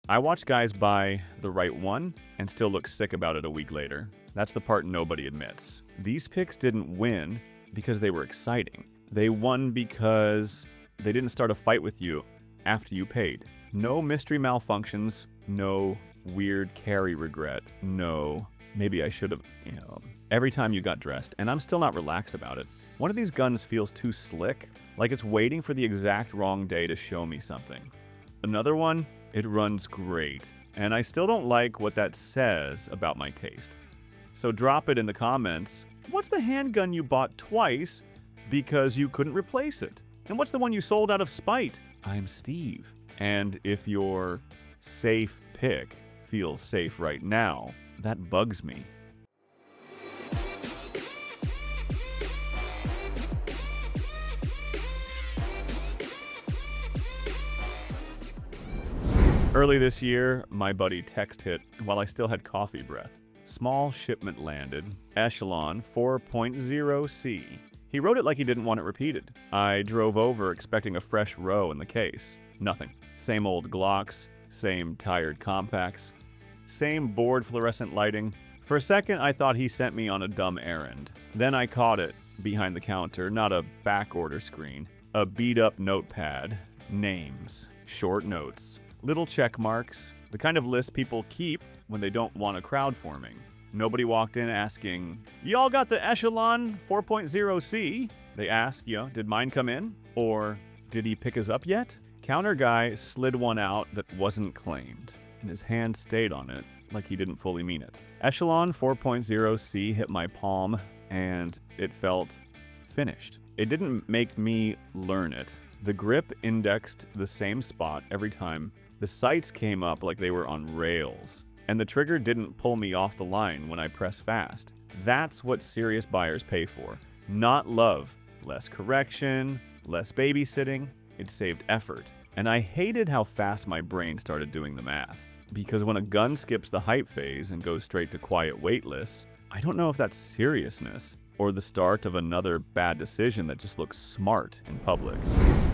I watch guys buy the right one and still look sick about it a week later. That's the part nobody admits. These picks didn't win because they were exciting. They won because they didn't start a fight with you after you paid. No mystery malfunctions, no weird carry regret, no, maybe I should have, every time you got dressed, and I'm still not relaxed about it. One of these guns feels too slick, like it's waiting for the exact wrong day to show me something. Another one, it runs great, and I still don't like what that says about my taste. So drop it in the comments. What's the handgun you bought twice because you couldn't replace it? And what's the one you sold out of spite? I'm Steve. And if your safe pick feels safe right now, that bugs me. Early this year, my buddy text hit while I still had coffee breath. Small shipment landed. Echelon 4.0C. He wrote it like he didn't want it repeated. I drove over expecting a fresh row in the case. Nothing. Same old Glocks, same tired compacts, same bored fluorescent lighting. For a second, I thought he sent me on a dumb errand. Then I caught it behind the counter, not a back order screen, a beat-up notepad, names, short notes, little check marks, the kind of list people keep when they don't want a crowd forming. Nobody walked in asking, "Y'all got the Echelon 4.0C?" They ask, did mine come in? Or, did he pick us up yet? Counter guy slid one out that wasn't claimed, and his hand stayed on it like he didn't fully mean it. Echelon 4.0C hit my palm, and it felt finished. It didn't make me learn it. The grip indexed the same spot every time. The sights came up like they were on rails, and the trigger didn't pull me off the line when I press fast. That's what serious buyers pay for. Not love. Less correction, less babysitting. It saved effort. And I hated how fast my brain started doing the math. Because when a gun skips the hype phase and goes straight to quiet waitlist, I don't know if that's seriousness or the start of another bad decision that just looks smart in public.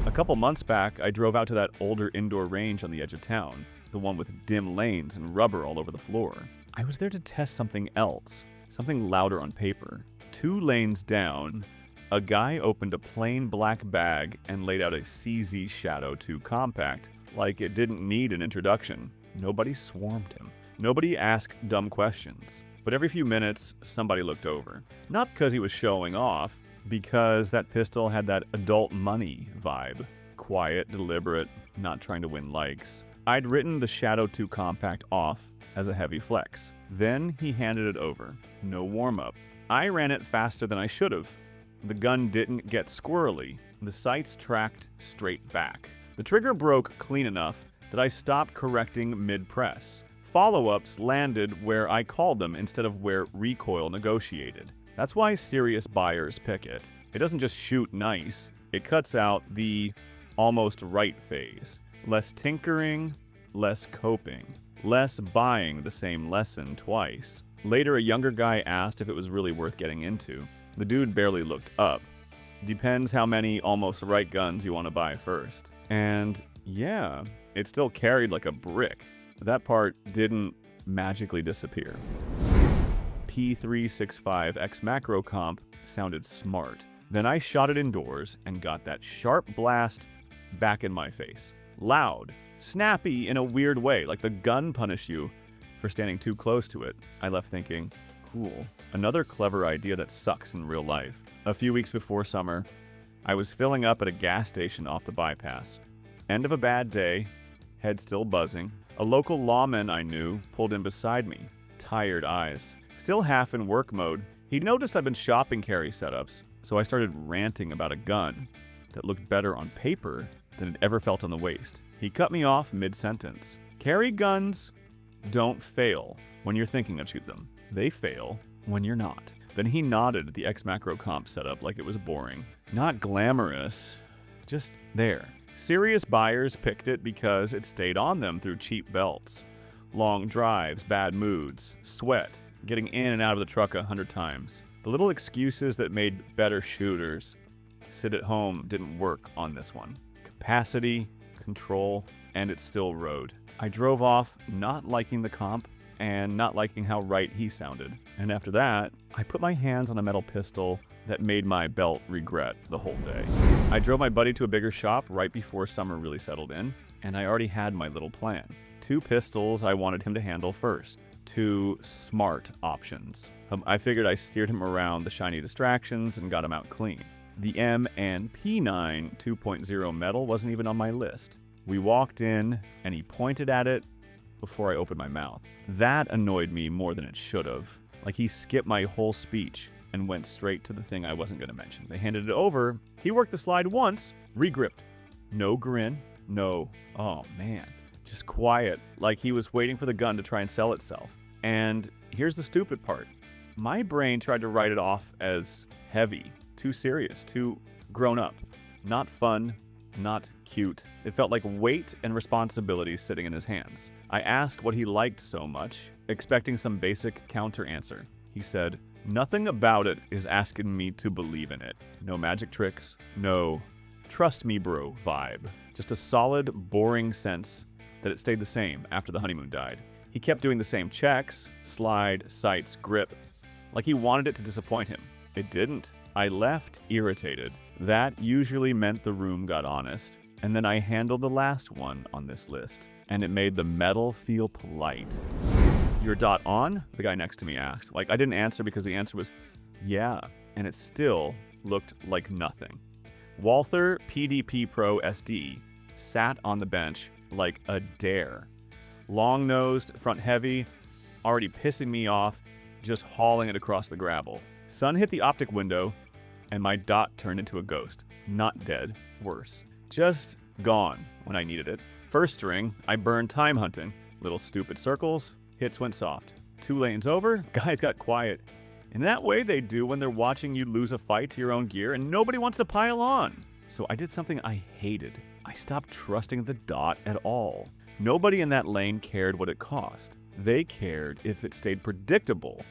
A couple months back, I drove out to that older indoor range on the edge of town, the one with dim lanes and rubber all over the floor. I was there to test something else, something louder on paper. 2 lanes down, a guy opened a plain black bag and laid out a CZ Shadow 2 compact like it didn't need an introduction. Nobody swarmed him. Nobody asked dumb questions. But every few minutes, somebody looked over. Not because he was showing off, because that pistol had that adult money vibe. Quiet, deliberate, not trying to win likes. I'd written the Shadow 2 compact off as a heavy flex. Then he handed it over. No warm-up. I ran it faster than I should have. The gun didn't get squirrely. The sights tracked straight back. The trigger broke clean enough that I stopped correcting mid-press. Follow-ups landed where I called them instead of where recoil negotiated. That's why serious buyers pick it. It doesn't just shoot nice, it cuts out the almost right phase. Less tinkering, less coping, less buying the same lesson twice. Later, a younger guy asked if it was really worth getting into. The dude barely looked up. Depends how many almost right guns you want to buy first. And yeah, it still carried like a brick. That part didn't magically disappear. P365 XMacro comp sounded smart. Then I shot it indoors and got that sharp blast back in my face. Loud, snappy in a weird way, like the gun punished you for standing too close to it. I left thinking, cool. Another clever idea that sucks in real life. A few weeks before summer, I was filling up at a gas station off the bypass. End of a bad day, head still buzzing. A local lawman I knew pulled in beside me, tired eyes. Still half in work mode, he noticed I'd been shopping carry setups, so I started ranting about a gun that looked better on paper than it ever felt on the waist. He cut me off mid-sentence. Carry guns don't fail when you're thinking of shoot them. They fail when you're not. Then he nodded at the XMacro comp setup like it was boring. Not glamorous, just there. Serious buyers picked it because it stayed on them through cheap belts. Long drives, bad moods, sweat, getting in and out of the truck 100 times. The little excuses that made better shooters sit at home didn't work on this one. Capacity, control, and it still rode. I drove off not liking the comp and not liking how right he sounded. And after that, I put my hands on a metal pistol that made my belt regret the whole day. I drove my buddy to a bigger shop right before summer really settled in, and I already had my little plan. 2 pistols I wanted him to handle first. 2 smart options. I figured I steered him around the shiny distractions and got him out clean. The M and P9 2.0 metal wasn't even on my list. We walked in, and he pointed at it before I opened my mouth. That annoyed me more than it should have. Like, he skipped my whole speech and went straight to the thing I wasn't going to mention. They handed it over. He worked the slide once, regripped. No grin, no, oh man, just quiet, like he was waiting for the gun to try and sell itself. And here's the stupid part. My brain tried to write it off as heavy, too serious, too grown up. Not fun, not cute. It felt like weight and responsibility sitting in his hands. I asked what he liked so much, expecting some basic counter answer. He said, "Nothing about it is asking me to believe in it. No magic tricks, no trust me bro vibe. Just a solid, boring sense that it stayed the same after the honeymoon died. He kept doing the same checks, slide, sights, grip, like he wanted it to disappoint him. It didn't. I left irritated. That usually meant the room got honest, and then I handled the last one on this list, and it made the metal feel polite." "Your dot on?" the guy next to me asked. Like, I didn't answer because the answer was yeah, and it still looked like nothing. Walther PDP Pro SD sat on the bench like a dare. Long-nosed, front-heavy, already pissing me off, just hauling it across the gravel. Sun hit the optic window, and my dot turned into a ghost. Not dead, worse. Just gone when I needed it. First string, I burned time hunting. Little stupid circles, hits went soft. 2 lanes over, guys got quiet. In that way they do when they're watching you lose a fight to your own gear and nobody wants to pile on. So I did something I hated. I stopped trusting the dot at all. Nobody in that lane cared what it cost. They cared if it stayed predictable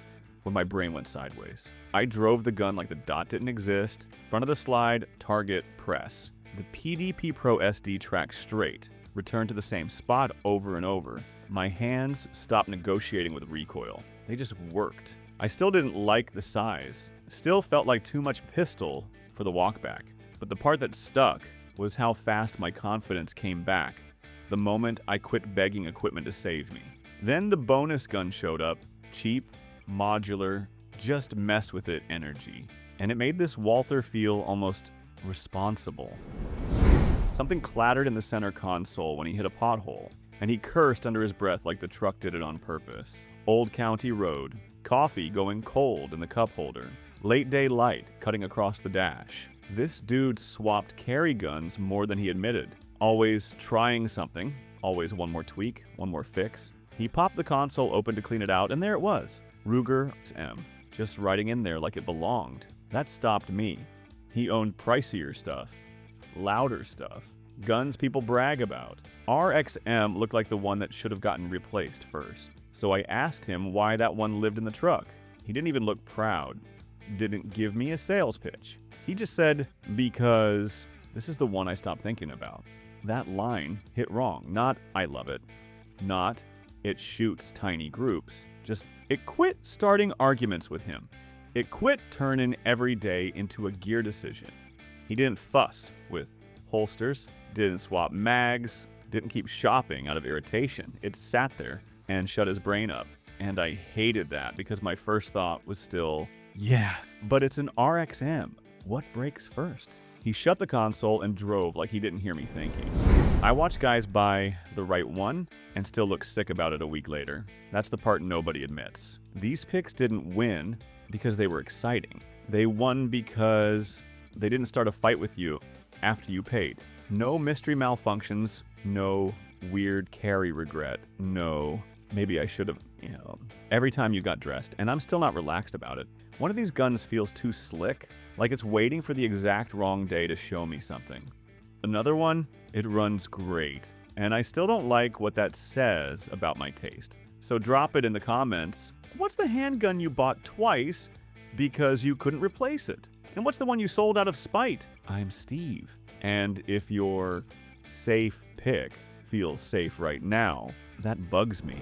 when my brain went sideways. I drove the gun like the dot didn't exist. Front of the slide, target, press. The PDP Pro SD tracked straight, returned to the same spot over and over. My hands stopped negotiating with recoil. They just worked. I still didn't like the size. Still felt like too much pistol for the walkback. But the part that stuck was how fast my confidence came back the moment I quit begging equipment to save me. Then the bonus gun showed up, cheap, modular, just mess with it energy. And it made this Walther feel almost responsible. Something clattered in the center console when he hit a pothole, and he cursed under his breath like the truck did it on purpose. Old County Road. Coffee going cold in the cup holder. Late day light cutting across the dash. This dude swapped carry guns more than he admitted. Always trying something. Always one more tweak, one more fix. He popped the console open to clean it out, and there it was. Ruger M. Just writing in there like it belonged. That stopped me. He owned pricier stuff. Louder stuff. Guns people brag about. RXM looked like the one that should have gotten replaced first. So I asked him why that one lived in the truck. He didn't even look proud. Didn't give me a sales pitch. He just said, because this is the one I stopped thinking about. That line hit wrong. Not, I love it. Not, it shoots tiny groups. Just, it quit starting arguments with him. It quit turning every day into a gear decision. He didn't fuss with holsters, didn't swap mags, didn't keep shopping out of irritation. It sat there and shut his brain up. And I hated that because my first thought was still, yeah, but it's an RXM. What breaks first? He shut the console and drove like he didn't hear me thinking. I watched guys buy the right one and still look sick about it a week later. That's the part nobody admits. These picks didn't win because they were exciting. They won because they didn't start a fight with you after you paid. No mystery malfunctions, no weird carry regret, no, maybe I should have, every time you got dressed, and I'm still not relaxed about it. One of these guns feels too slick, like it's waiting for the exact wrong day to show me something. Another one, it runs great, and I still don't like what that says about my taste. So drop it in the comments. What's the handgun you bought twice because you couldn't replace it? And what's the one you sold out of spite? I'm Steve. And if you're safe pick feels safe right now, that bugs me.